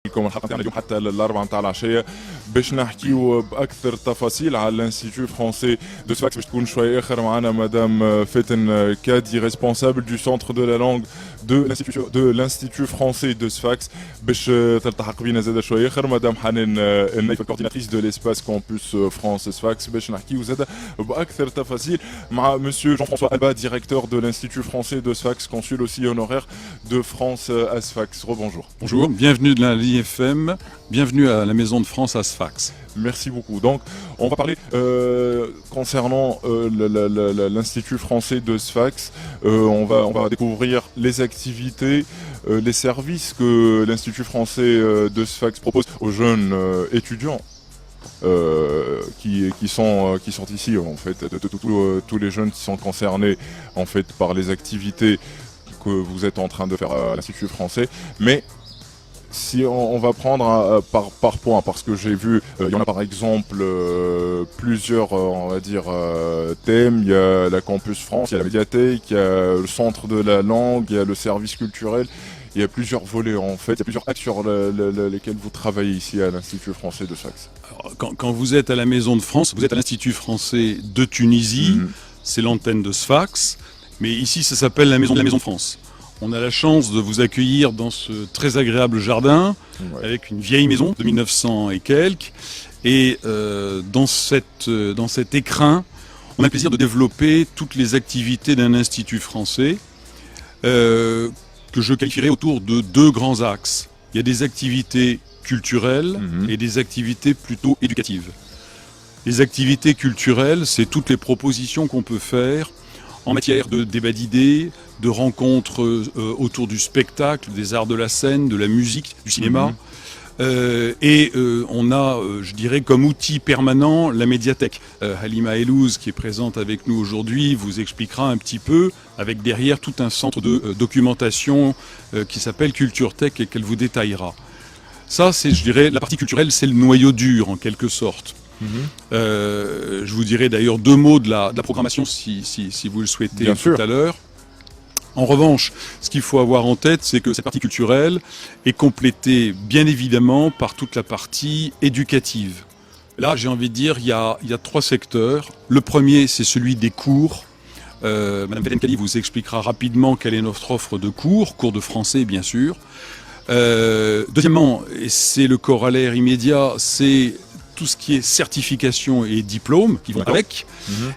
لكم الحلقه تاعنا اليوم حتى الاربعه نتاع العشيه باش نحكيو باكثر التفاصيل على الانستيتو فرونسي دو سفاكس. باش تكون شويه اخر معنا مدام فاتن كادي ريسبونسابل دو سونتر دو لا لونغ دو l'Institut français de Sfax. باش تلتحق بينا زاده شويه اخر مدام حنان النايفه كورديناتريس دو ليسباس كامبوس فرانس سفاكس باش نحكيو زاده باكثر تفاصيل مع monsieur Jean-François Alba, directeur de l'Institut français de Sfax, consul aussi honoraire de France à Sfax. Rebonjour. Bonjour, bienvenue de l'IFM, bienvenue à la Maison de France à Sfax. Merci beaucoup. Donc, on va parler concernant l'Institut français de Sfax. On va découvrir les activités, les services que l'Institut français de Sfax propose aux jeunes étudiants. Qui sont ici en fait, tous les jeunes qui sont concernés en fait par les activités que vous êtes en train de faire à l'Institut français. Mais si on va prendre par point, parce que j'ai vu, il y en a par exemple plusieurs, on va dire, thèmes. Il y a la Campus France, il y a la médiathèque, il y a le centre de la langue, il y a le service culturel. Il y a plusieurs volets en fait, il y a plusieurs axes sur lesquels vous travaillez ici à l'Institut français de Sfax. Quand vous êtes à la Maison de France, vous êtes à l'Institut français de Tunisie, c'est l'antenne de Sfax, mais ici ça s'appelle la Maison de France. On a la chance de vous accueillir dans ce très agréable jardin, avec une vieille maison de 1900 et quelques, et dans cet écrin, on a le plaisir de développer toutes les activités d'un institut français, que je qualifierais autour de deux grands axes. Il y a des activités culturelles et des activités plutôt éducatives. Les activités culturelles, c'est toutes les propositions qu'on peut faire en matière de débat d'idées, de rencontres autour du spectacle, des arts de la scène, de la musique, du cinéma. On a, je dirais, comme outil permanent la médiathèque. Halima Ellouz, qui est présente avec nous aujourd'hui, vous expliquera un petit peu, avec derrière tout un centre de documentation qui s'appelle Culture Tech et qu'elle vous détaillera. Ça, c'est, je dirais, la partie culturelle, c'est le noyau dur, en quelque sorte. Je vous dirai d'ailleurs deux mots de la programmation, si vous le souhaitez, tout à l'heure. En revanche, ce qu'il faut avoir en tête, c'est que cette partie culturelle est complétée, bien évidemment, par toute la partie éducative. Là, j'ai envie de dire, il y a trois secteurs. Le premier, c'est celui des cours. Madame Fetenkali vous expliquera rapidement quelle est notre offre de cours de français, bien sûr. Deuxièmement, et c'est le corollaire immédiat, c'est tout ce qui est certification et diplôme qui vont avec.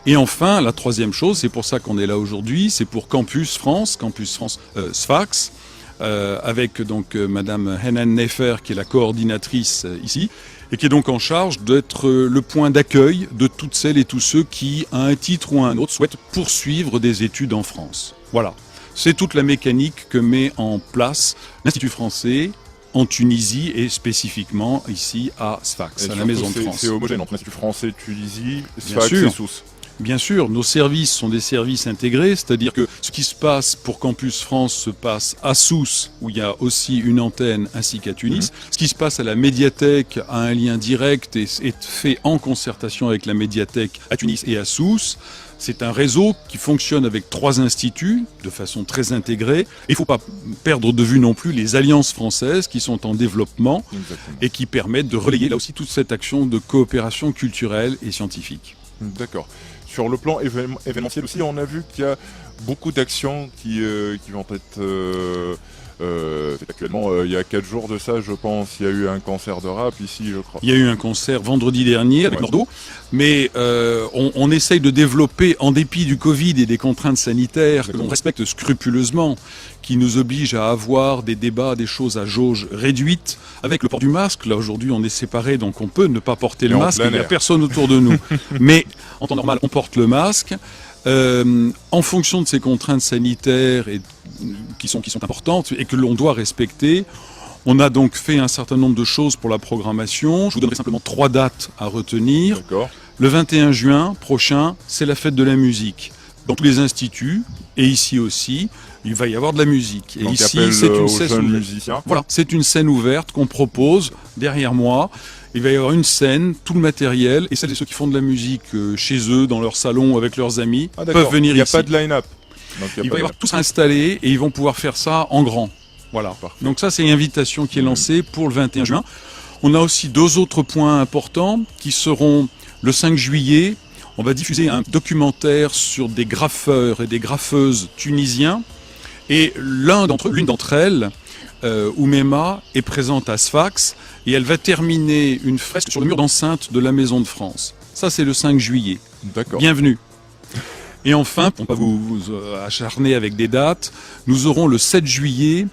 Et enfin, la troisième chose, c'est pour ça qu'on est là aujourd'hui, c'est pour Campus France Sfax, avec donc Madame Henan Nefer, qui est la coordinatrice ici, et qui est donc en charge d'être le point d'accueil de toutes celles et tous ceux qui, à un titre ou à un autre, souhaitent poursuivre des études en France. Voilà, c'est toute la mécanique que met en place l'Institut français en Tunisie et spécifiquement ici à Sfax, à la Maison de France. C'est homogène entre l'Institut français, Tunisie, Sfax et Sousse. Bien sûr, nos services sont des services intégrés, c'est-à-dire que ce qui se passe pour Campus France se passe à Sousse, où il y a aussi une antenne, ainsi qu'à Tunis. Ce qui se passe à la médiathèque a un lien direct et est fait en concertation avec la médiathèque à Tunis et à Sousse. C'est un réseau qui fonctionne avec trois instituts de façon très intégrée. Il ne faut pas perdre de vue non plus les alliances françaises qui sont en développement et qui permettent de relayer là aussi toute cette action de coopération culturelle et scientifique. D'accord. Sur le plan événementiel aussi, on a vu qu'il y a beaucoup d'actions qui vont être actuellement. Il y a 4 jours de ça, je pense, il y a eu un concert de rap ici, je crois. Il y a eu un concert vendredi dernier avec Nordo, mais on essaye de développer, en dépit du Covid et des contraintes sanitaires que l'on respecte scrupuleusement, qui nous obligent à avoir des débats, des choses à jauge réduite, avec le port du masque. Là, aujourd'hui, on est séparés, donc on peut ne pas porter le masque, il n'y a personne autour de nous. Mais en temps normal, on porte le masque. En fonction de ces contraintes sanitaires qui sont importantes et que l'on doit respecter, on a donc fait un certain nombre de choses pour la programmation. Je vous donnerai simplement 3 dates à retenir. Le 21 juin prochain, c'est la fête de la musique. Dans tous les instituts, et ici aussi, il va y avoir de la musique. Et donc ici, c'est une scène ouverte. Voilà, c'est une scène ouverte qu'on propose derrière moi. Il va y avoir une scène, tout le matériel, et celles et ceux qui font de la musique chez eux, dans leur salon, avec leurs amis, peuvent venir ici. Il n'y a pas de line-up. Il va y avoir tout ça installé et ils vont pouvoir faire ça en grand. Voilà. Parfait. Donc ça, c'est une invitation qui est lancée pour le 21 juin. On a aussi 2 autres points importants qui seront le 5 juillet. On va diffuser un documentaire sur des graffeurs et des graffeuses tunisiens. Et l'une d'entre elles, Oumema, est présente à Sfax et elle va terminer une fresque sur le mur d'enceinte de la Maison de France. Ça, c'est le 5 juillet. D'accord. Bienvenue. Et enfin, pour ne pas vous acharner avec des dates, nous aurons le 7 juillet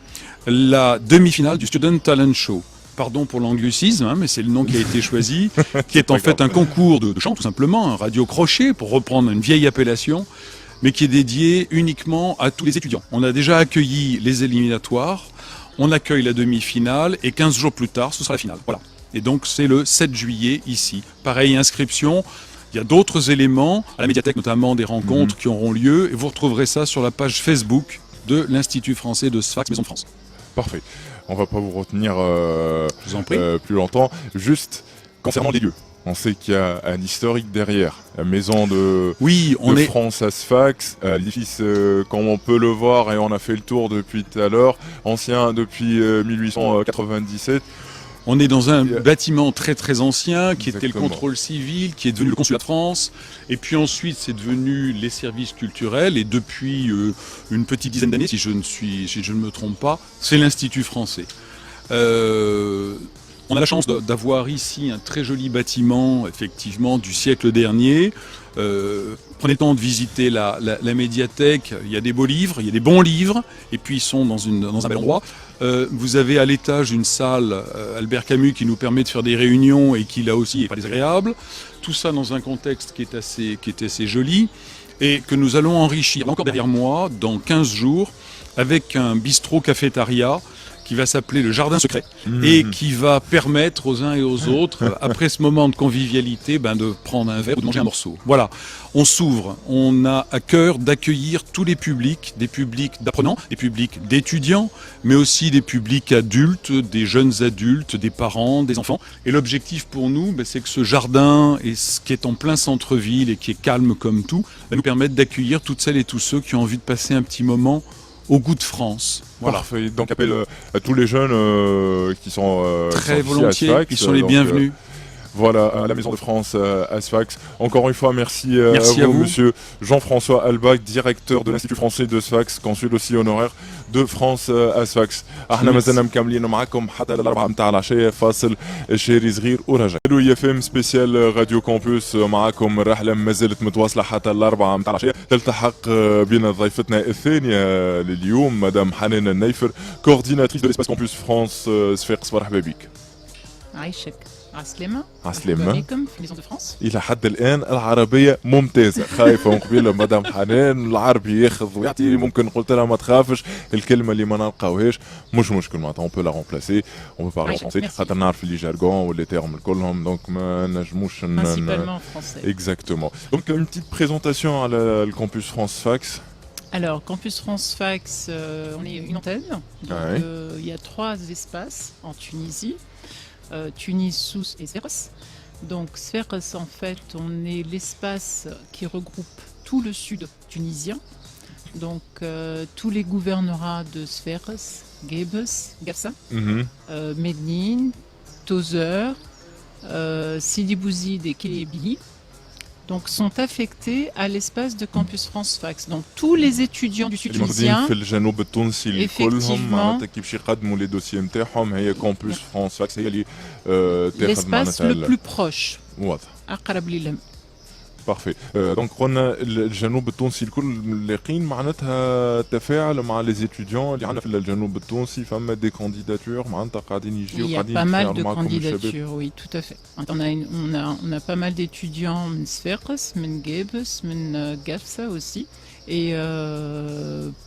la demi-finale du Student Talent Show. Pardon pour l'anglicisme, mais c'est le nom qui a été choisi, qui est en fait un concours de chant, tout simplement, un radio-crochet, pour reprendre une vieille appellation, mais qui est dédié uniquement à tous les étudiants. On a déjà accueilli les éliminatoires, on accueille la demi-finale, et 15 jours plus tard, ce sera la finale. Voilà. Et donc c'est le 7 juillet ici. Pareil, inscription. Il y a d'autres éléments, à la médiathèque notamment, des rencontres qui auront lieu, et vous retrouverez ça sur la page Facebook de l'Institut français de Sfax, Maison de France. Parfait. On va pas vous retenir Je vous en prie. plus longtemps. Juste concernant les lieux. On sait qu'il y a un historique derrière. La maison de France à Sfax. L'édifice, comme on peut le voir, et on a fait le tour depuis tout à l'heure, ancien depuis 1897. On est dans un bâtiment très très ancien qui était le Exactement. contrôle civil, qui est devenu le consulat de France, et puis ensuite c'est devenu les services culturels, et depuis une petite dizaine d'années, si je ne me trompe pas, c'est l'Institut français. On a la chance d'avoir ici un très joli bâtiment, effectivement, du siècle dernier. Prenez le temps de visiter la médiathèque. Il y a des beaux livres, il y a des bons livres, et puis ils sont dans un bel endroit. Vous avez à l'étage une salle Albert Camus qui nous permet de faire des réunions et qui là aussi n'est pas désagréable. Tout ça dans un contexte qui est assez joli et que nous allons enrichir encore derrière moi dans 15 jours avec un bistrot-cafétéria qui va s'appeler le Jardin Secret et qui va permettre aux uns et aux autres, après ce moment de convivialité, de prendre un verre ou de manger un morceau. Voilà, on s'ouvre, on a à cœur d'accueillir tous les publics, des publics d'apprenants, des publics d'étudiants, mais aussi des publics adultes, des jeunes adultes, des parents, des enfants. Et l'objectif pour nous, c'est que ce jardin, qui est en plein centre-ville et qui est calme comme tout, nous permette d'accueillir toutes celles et tous ceux qui ont envie de passer un petit moment au goût de France. Voilà. Parfait. Donc appel à tous les jeunes qui sont très qui sont volontiers, ici à Sfax. ils sont les bienvenus. Voilà, à la Maison de France à Sfax. Encore une fois, merci, Merci à vous. monsieur Jean-François Albach, directeur de l'Institut français de Sfax, consul aussi honoraire de France à Sfax. احنا مازلنا مكملين معكم حتى الأربعة متاع العشية فاصل شهري صغير ورجع. لو اف ام سبيسيال راديو كومبوس معكم الرحلة ما زالت متواصلة حتى الأربعة متاع العشية. تلتحق بنا ضيفتنا الثانية لليوم مدام حنان النيفر كورديناتريس دو ليسباس كومبوس فرانس صفاقس. مرحبا بك. عايشك عسلامة. عسلامة. مرحبا بكم في ميزون دو فرانس. إلى حد الآن العربية ممتازة. خايفة من قبيلة مدام حنان العربي ياخذ ويعطي. ممكن قلت لها ما تخافش الكلمة اللي ما نلقاوهاش مش مشكل معناتها on peut la remplacer on peut parler en français خاطر نعرف اللي جارغون واللي تيرم كلهم دونك ما نجموش Principalement français. Exactement. Donc une petite présentation à le campus France Sfax. Alors, Campus France Sfax, on est une antenne. Donc, Ouais. il y a 3 espaces en Tunisie. Tunis, Sousse et Sfax. Donc Sfax, en fait, on est l'espace qui regroupe tout le sud tunisien. Donc tous les gouvernorats de Sfax, Gebes, Gafsa, Medine, Tozeur, Sidi Bouzid et Kélébi. Donc sont affectés à l'espace de Campus France Sfax. Donc tous les étudiants du sud اللي موجودين tunisien في الجنوب التونسي كلهم Effectivement. معناتها كي باش يقدموا لي دوسيي نتاعهم هي كومبوس فرانس فاكس هي اللي تاخذ l'espace معناتها le plus proche. واضح. أقرب للم. بارفي. دونك قلنا الجنوب التونسي الكل لاقين معناتها تفاعل مع لي زيتيديون اللي عندنا في الجنوب التونسي فما دي كانديداتور معناتها قاعدين يجيو Il y a قاعدين pas mal يتفاعلوا de معكم الشباب. candidatures, oui, tout à fait. On a pas mal d'étudiants من Sfax, من Gebes, من Gafsa aussi. Et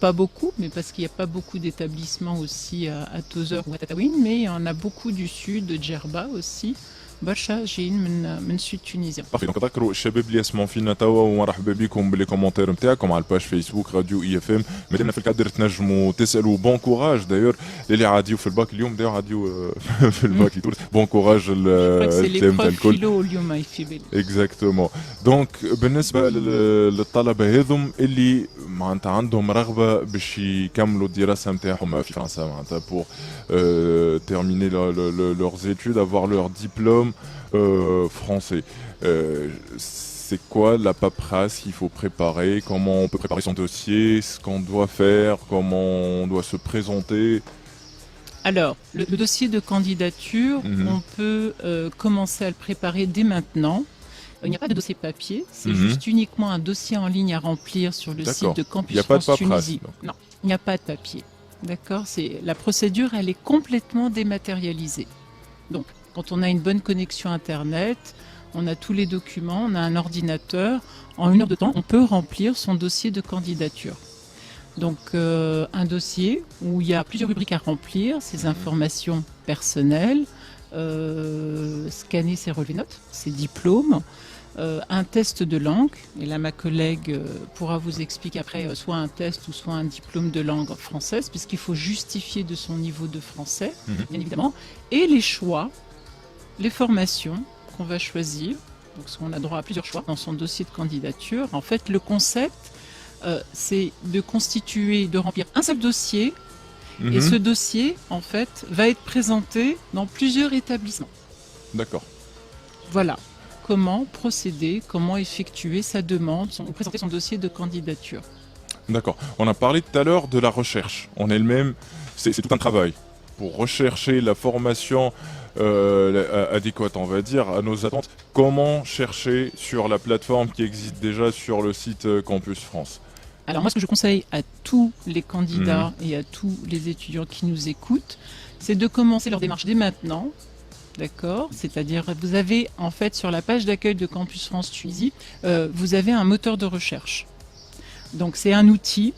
pas beaucoup, mais parce qu'il n'y a pas beaucoup d'établissements aussi à Tozeur ou à Tataouine, mais il y en a beaucoup du sud, de Djerba aussi, برشا جايين من سود تونيزيا. بارفي. دونك تذكروا الشباب اللي يسمعوا فينا توا ومرحبا بكم باللي كومونتير نتاعكم على الباج فيسبوك راديو اي اف ام. مادامنا في الكادر تنجموا تسالوا بون كوراج دايور اللي عاديو في الباك اليوم دايور عاديو في الباك لتونس. بون كوراج الكلام تاع الكل. فيلو اليوم يفي بالي. اكزاكتومون. دونك بالنسبه للطلبه هذم اللي معناتها عندهم رغبه باش يكملوا الدراسه نتاعهم في فرنسا معناتها pour terminer leurs études, avoir leur diplôme français. C'est quoi la paperasse qu'il faut préparer? Comment on peut préparer son dossier? Ce qu'on doit faire? Comment on doit se présenter? Alors, le dossier de candidature, on peut commencer à le préparer dès maintenant. Il n'y a pas de dossier papier, c'est juste uniquement un dossier en ligne à remplir sur le site de Campus France Tunisie. Non, il n'y a pas de papier. D'accord, la procédure, elle est complètement dématérialisée. Donc, quand on a une bonne connexion Internet, on a tous les documents, on a un ordinateur, en 1 heure de temps, on peut remplir son dossier de candidature. Donc, un dossier où il y a plusieurs rubriques à remplir, ses informations personnelles, scanner ses relevés notes, ses diplômes, un test de langue, et là ma collègue pourra vous expliquer après soit un test ou soit un diplôme de langue française, puisqu'il faut justifier de son niveau de français, bien évidemment, et les choix, les formations qu'on va choisir, donc on a droit à plusieurs choix dans son dossier de candidature. En fait, le concept, c'est de constituer, de remplir un seul dossier, et ce dossier, en fait, va être présenté dans plusieurs établissements. D'accord. Voilà. Comment procéder, comment effectuer sa demande, présenter son dossier de candidature. D'accord. On a parlé tout à l'heure de la recherche. En elle-même, c'est tout un travail pour rechercher la formation adéquate, on va dire, à nos attentes. Comment chercher sur la plateforme qui existe déjà sur le site Campus France? Alors moi, ce que je conseille à tous les candidats et à tous les étudiants qui nous écoutent, c'est de commencer leur démarche dès maintenant. D'accord, c'est-à-dire vous avez en fait sur la page d'accueil de Campus France Tunisie, vous avez un moteur de recherche. Donc c'est un outil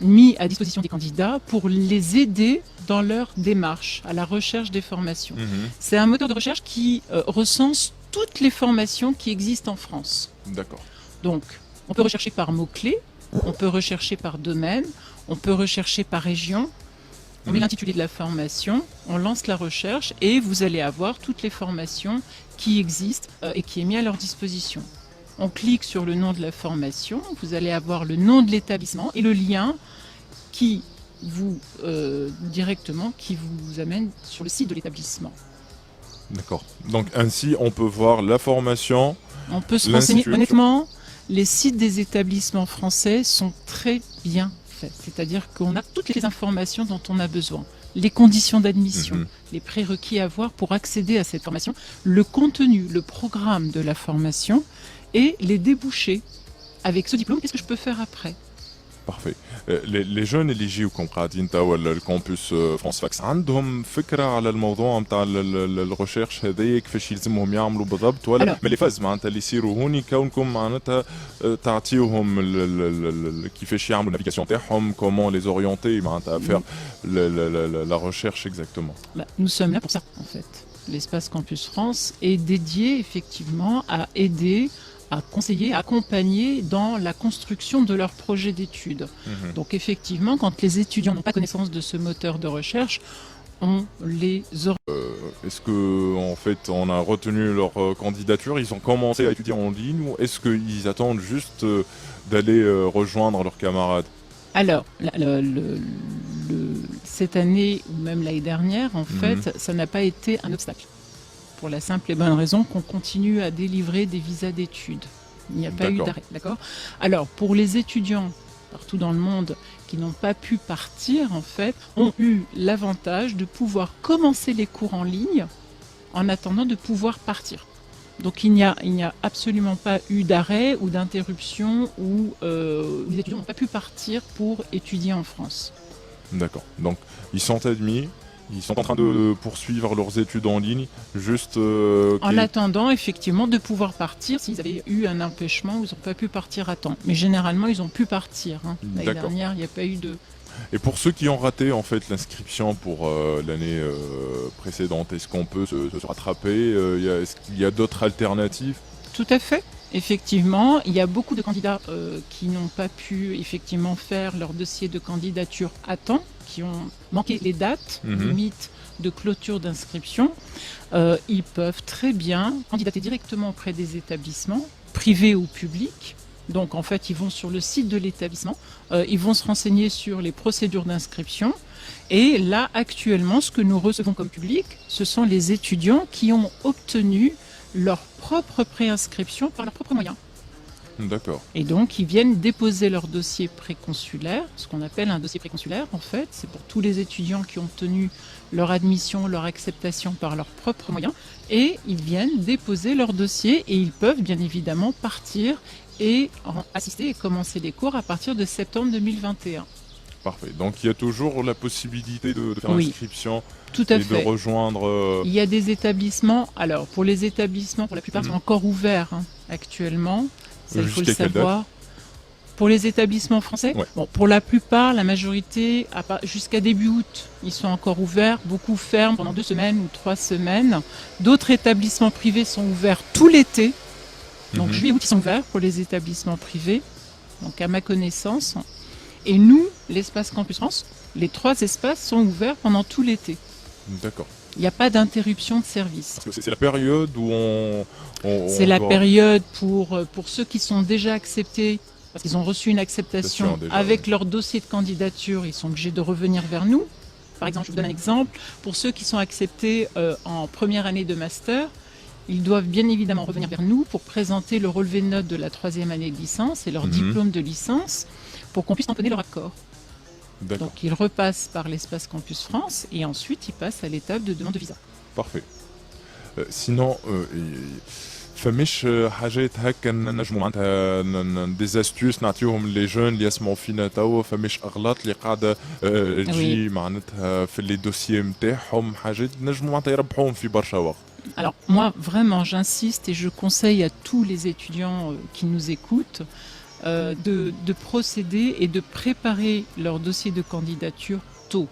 mis à disposition des candidats pour les aider dans leur démarche à la recherche des formations. C'est un moteur de recherche qui recense toutes les formations qui existent en France. D'accord. Donc on peut rechercher par mots-clés, on peut rechercher par domaine, on peut rechercher par région. On met l'intitulé de la formation, on lance la recherche et vous allez avoir toutes les formations qui existent et qui est mis à leur disposition. On clique sur le nom de la formation, vous allez avoir le nom de l'établissement et le lien qui vous directement qui vous amène sur le site de l'établissement. D'accord. Donc ainsi, on peut voir la formation. On peut se renseigner. Honnêtement, les sites des établissements français sont très bien. C'est-à-dire qu'on a toutes les informations dont on a besoin, les conditions d'admission, les prérequis à avoir pour accéder à cette formation, le contenu, le programme de la formation et les débouchés. Avec ce diplôme, qu'est-ce que je peux faire après? Parfait. Les jeunes اللي يجيوكم قاعدين توا الكامبوس فرانس فاكس عندهم فكره على الموضوع نتاع الريشيرش هذايا كيفاش يلزمهم يعملوا بالضبط ولا من لي فاز معناتها اللي يصيروا هوني كونكم معناتها تعطيوهم كيفاش يعملوا النافيغاسيون تاعهم كومون لي اورينتي معناتها faire la recherche exactement. Nous sommes là pour ça en fait. L'espace Campus France est dédié effectivement à aider, à conseiller, à accompagner dans la construction de leur projet d'études. Donc effectivement, quand les étudiants n'ont pas connaissance de ce moteur de recherche, on les est-ce que en fait on a retenu leur candidature, ils ont commencé à étudier en ligne ou est-ce qu'ils attendent juste d'aller rejoindre leurs camarades? Alors, cette année ou même l'année dernière, en fait, ça n'a pas été un obstacle. Pour la simple et bonne raison qu'on continue à délivrer des visas d'études. Il n'y a pas eu d'arrêt, d'accord? Alors, pour les étudiants partout dans le monde qui n'ont pas pu partir, en fait, ont eu l'avantage de pouvoir commencer les cours en ligne en attendant de pouvoir partir. Donc, il n'y a absolument pas eu d'arrêt ou d'interruption où les étudiants n'ont pas pu partir pour étudier en France. D'accord. Donc, ils sont admis. Ils sont en train de poursuivre leurs études en ligne, juste... en attendant, effectivement, de pouvoir partir s'ils avaient eu un empêchement ou ils n'ont pas pu partir à temps. Mais généralement, ils ont pu partir. L'année dernière, il n'y a pas eu de Et pour ceux qui ont raté en fait l'inscription pour l'année précédente, est-ce qu'on peut se rattraper est-ce qu'il y a d'autres alternatives? Tout à fait. Effectivement, il y a beaucoup de candidats qui n'ont pas pu effectivement faire leur dossier de candidature à temps, qui ont manqué les dates limites de clôture d'inscription. Ils peuvent très bien candidater directement auprès des établissements, privés ou publics. Donc en fait, ils vont sur le site de l'établissement, ils vont se renseigner sur les procédures d'inscription. Et là, actuellement, ce que nous recevons comme public, ce sont les étudiants qui ont obtenu leur propre préinscription par leurs propres moyens. D'accord. Et donc, ils viennent déposer leur dossier préconsulaire, ce qu'on appelle un dossier préconsulaire, en fait. C'est pour tous les étudiants qui ont obtenu leur admission, leur acceptation par leurs propres moyens. Et ils viennent déposer leur dossier et ils peuvent bien évidemment partir et assister et commencer les cours à partir de septembre 2021. Parfait. Donc il y a toujours la possibilité de faire Oui. l'inscription Tout à et de fait. rejoindre. Il y a des établissements, alors pour les établissements, pour la plupart, sont encore ouverts actuellement. Ça, il faut le Jusqu'à quelle date? savoir. Pour les établissements français, Ouais. bon, pour la plupart, la majorité, jusqu'à début août, ils sont encore ouverts. Beaucoup ferment pendant 2 semaines ou 3 semaines. D'autres établissements privés sont ouverts tout l'été. Donc juillet, août, ils sont ouverts pour les établissements privés. Donc à ma connaissance. Et nous, l'espace Campus France, les 3 espaces sont ouverts pendant tout l'été. D'accord. Il n'y a pas d'interruption de service. Parce que c'est la période où C'est la doit- période pour ceux qui sont déjà acceptés, parce qu'ils ont reçu une acceptation Acceptation, déjà, avec oui. leur dossier de candidature, ils sont obligés de revenir vers nous. Par exemple, je vous donne un exemple. Pour ceux qui sont acceptés en première année de master, ils doivent bien évidemment revenir vers nous pour présenter le relevé de notes de la 3e année de licence et leur diplôme de licence pour qu'on puisse en donner leur accord. D'accord. Donc ils repassent par l'espace Campus France et ensuite ils passent à l'étape de demande de visa. Parfait. Sinon فمش حاجات هكا نجموا معناتها ديزاستيوس نعطيوهم لي جون اللي يسمعوا فينا توا، فمش اغلاط اللي قاعده تجي معناتها في لي دوسيي نتاعهم، حاجات نجموا معناتها يربحوهم في برشا وقت. Alors moi vraiment j'insiste et je conseille à tous les étudiants qui nous écoutent de procéder et de préparer leur dossier de candidature tôt.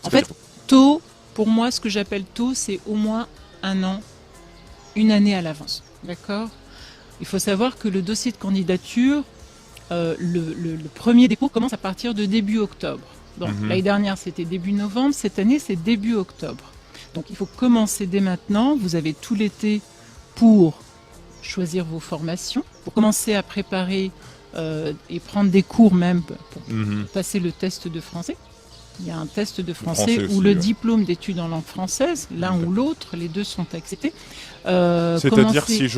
En fait, tôt, pour moi, ce que j'appelle tôt, c'est au moins 1 an, 1 année à l'avance. D'accord? Il faut savoir que le dossier de candidature, le premier dépôt commence à partir de début octobre. Donc l'année dernière, c'était début novembre. Cette année, c'est début octobre. Donc il faut commencer dès maintenant. Vous avez tout l'été pour choisir vos formations, pour commencer à préparer et prendre des cours même pour passer le test de français. Il y a un test de français aussi, ou le ouais. diplôme d'études en langue française, l'un ou l'autre, les deux sont acceptés. C'est-à-dire si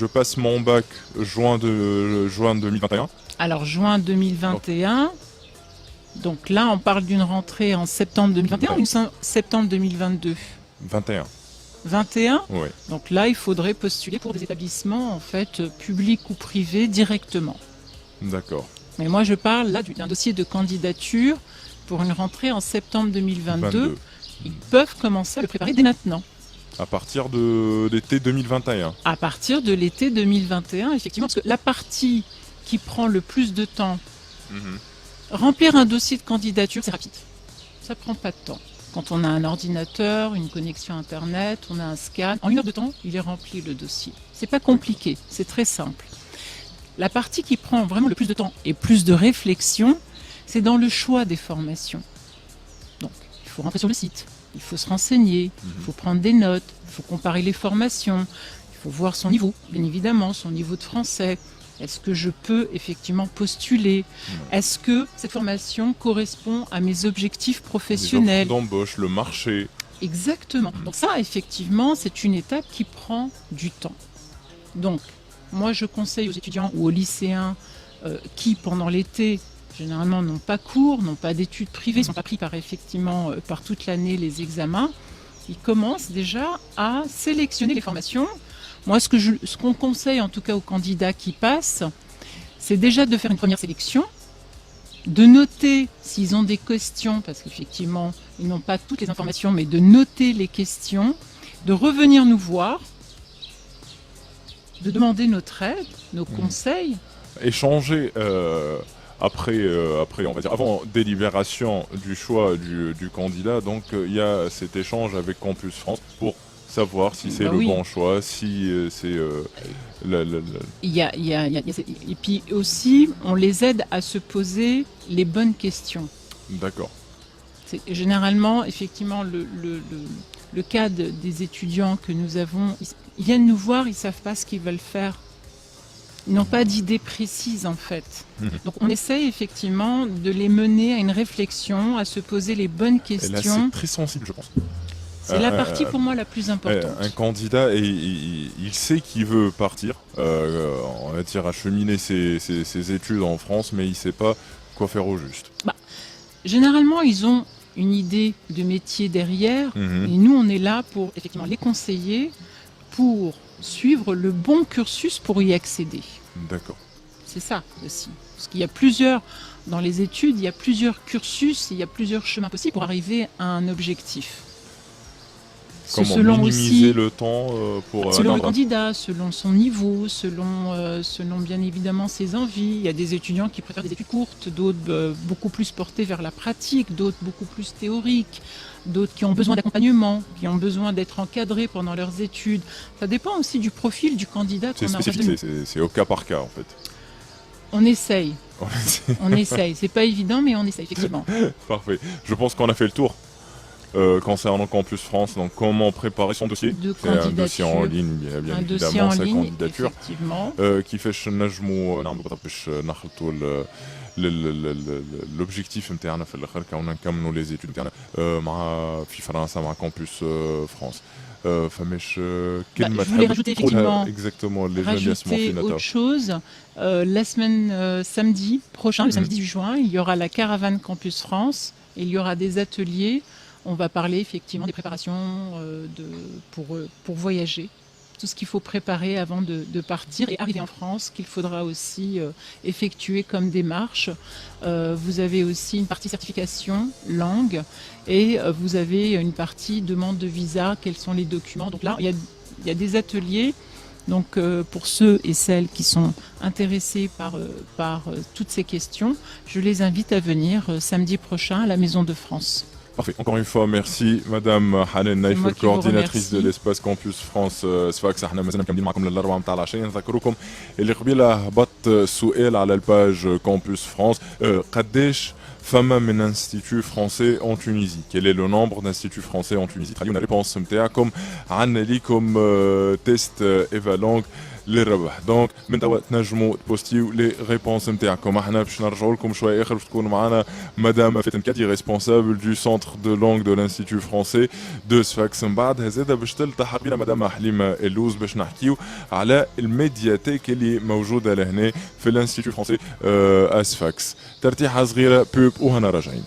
je passe mon bac juin 2021. Alors juin 2021, donc là on parle d'une rentrée en septembre 2021 ou septembre 2022 21. 21. Oui. Donc là il faudrait postuler pour des établissements en fait publics ou privés directement. D'accord. Mais moi je parle là d'un dossier de candidature pour une rentrée en septembre 2022. Ils peuvent commencer à le préparer dès maintenant. À partir de l'été 2021. À partir de l'été 2021, effectivement, parce que la partie qui prend le plus de temps, remplir un dossier de candidature, c'est rapide. Ça prend pas de temps. Quand on a un ordinateur, une connexion Internet, on a un scan, en 1 heure de temps, il est rempli le dossier. C'est pas compliqué, c'est très simple. La partie qui prend vraiment le plus de temps et plus de réflexion, c'est dans le choix des formations. Donc, il faut rentrer sur le site, il faut se renseigner, il faut prendre des notes, il faut comparer les formations, il faut voir son niveau, bien évidemment, son niveau de français. Est-ce que je peux effectivement postuler? Est-ce que cette formation correspond à mes objectifs professionnels? Les offres d'embauche, le marché. Exactement. Donc ça, effectivement, c'est une étape qui prend du temps. Donc, moi, je conseille aux étudiants ou aux lycéens qui, pendant l'été, généralement n'ont pas cours, n'ont pas d'études privées, ne sont pas pris par toute l'année les examens, ils commencent déjà à sélectionner les formations. Moi, ce qu'on conseille en tout cas aux candidats qui passent, c'est déjà de faire une première sélection, de noter s'ils ont des questions, parce qu'effectivement, ils n'ont pas toutes les informations, mais de noter les questions, de revenir nous voir, de demander notre aide, nos conseils. Échanger après, on va dire, avant délibération du choix du candidat, donc il y a cet échange avec Campus France pour savoir si c'est le Oui. bon choix, si c'est Et puis aussi, on les aide à se poser les bonnes questions. D'accord. Généralement, effectivement, le cas des étudiants que nous avons, ils viennent nous voir, ils ne savent pas ce qu'ils veulent faire. Ils n'ont pas d'idée précise en fait. Donc on essaye effectivement de les mener à une réflexion, à se poser les bonnes Et là, questions. c'est très sensible, je pense. C'est la partie pour moi la plus importante. Un candidat, il sait qu'il veut partir, on va dire acheminer ses études en France, mais il ne sait pas quoi faire au juste. Généralement, ils ont une idée de métier derrière, et nous, on est là pour effectivement les conseiller, pour suivre le bon cursus pour y accéder. D'accord. C'est ça aussi. Parce qu'il y a plusieurs, dans les études, il y a plusieurs cursus, il y a plusieurs chemins possibles pour arriver à un objectif. Comment Selon minimiser aussi, le temps pour selon le atteindre- candidat, selon son niveau, selon bien évidemment ses envies. Il y a des étudiants qui préfèrent des études courtes, d'autres beaucoup plus portés vers la pratique, d'autres beaucoup plus théoriques, d'autres qui ont besoin d'accompagnement, qui ont besoin d'être encadrés pendant leurs études. Ça dépend aussi du profil du candidat C'est qu'on a en face de spécifique, nous. c'est au cas par cas en fait. On essaye, on essaye. C'est pas évident, mais on essaye effectivement. Parfait. Je pense qu'on a fait le tour concernant Campus France. Donc comment préparer son dossier. De C'est un dossier en candidature. ligne, bien Un dossier évidemment, en sa ligne, candidature. effectivement. كيفاش نجموا نعملوا باش نخلطوا l'objectif نتاعنا في الاخر كوننا نكملوا لي زيتود نتاعنا مع في فرنسا مع كامبوس فرانس فماش كلمه je voulais rajouter effectivement, exactement les jeunes Rajouter finateurs. autre chose, la semaine samedi prochain, le samedi 18 juin, il y aura la caravane Campus France et il y aura des ateliers. On va parler effectivement des préparations pour voyager, tout ce qu'il faut préparer avant de partir et arriver en France, qu'il faudra aussi effectuer comme démarche. Vous avez aussi une partie certification, langue, et vous avez une partie demande de visa, quels sont les documents. Donc là, il y a des ateliers. Donc pour ceux et celles qui sont intéressés par toutes ces questions, je les invite à venir samedi prochain à la Maison de France. Parfait. Encore une fois, merci Madame Hanen Naif, moi qui vous coordinatrice de remercie. l'espace Campus France سفاكس. احنا مازلنا مكملين معكم للأربعة متاع العشية. نذكركم اللي قبيله هبط سؤال على الباج Campus France قداش فما من انستيتو فرونسي اون تونيزي. Quel est le nombre d'instituts français en Tunisie? خليونا ريبونس نتاعكم. عندنا ليكم تيست ايفالونغ للربح. دونك من توا تنجموا تبوستيو لي ريبونس نتاعكم. احنا باش نرجعوا لكم شويه اخر باش تكون معنا مدام فاتن كاتي ريسبونسابل دو سنتر دو لونغ دو لانستيتو فرونسي دو سفاكس. من بعدها زاده باش تلتحق بنا مدام حليمه اللوز باش نحكيو على الميدياتيك اللي موجوده لهنا في الانستيتو فرونسي اسفاكس. ترتيحه صغيره بوب وهنا راجعين.